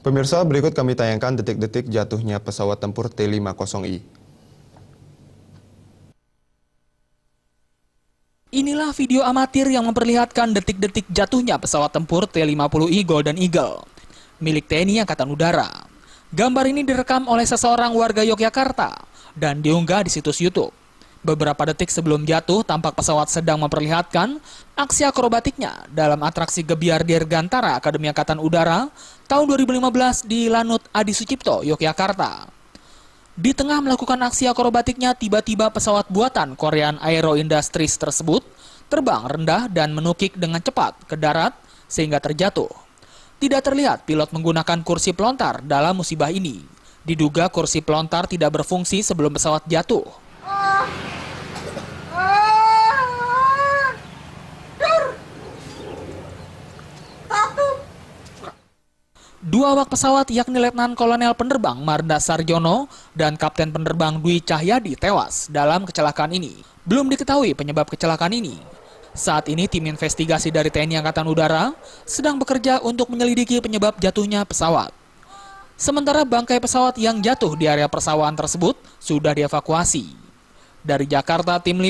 Pemirsa, berikut kami tayangkan detik-detik jatuhnya pesawat tempur T-50I. Inilah video amatir yang memperlihatkan detik-detik jatuhnya pesawat tempur T-50I Golden Eagle, milik TNI Angkatan Udara. Gambar ini direkam oleh seseorang warga Yogyakarta dan diunggah di situs YouTube. Beberapa detik sebelum jatuh, tampak pesawat sedang memperlihatkan aksi akrobatiknya dalam atraksi Gebiar Dirgantara Akademi Angkatan Udara tahun 2015 di Lanut Adi Sucipto, Yogyakarta. Di tengah melakukan aksi akrobatiknya, tiba-tiba pesawat buatan Korean Aero Industries tersebut terbang rendah dan menukik dengan cepat ke darat sehingga terjatuh. Tidak terlihat pilot menggunakan kursi pelontar dalam musibah ini. Diduga kursi pelontar tidak berfungsi sebelum pesawat jatuh. Dua awak pesawat yakni Letnan Kolonel Penerbang Marda Sarjono dan Kapten Penerbang Dwi Cahyadi tewas dalam kecelakaan ini. Belum diketahui penyebab kecelakaan ini. Saat ini tim investigasi dari TNI Angkatan Udara sedang bekerja untuk menyelidiki penyebab jatuhnya pesawat. Sementara bangkai pesawat yang jatuh di area persawahan tersebut sudah dievakuasi. Dari Jakarta, tim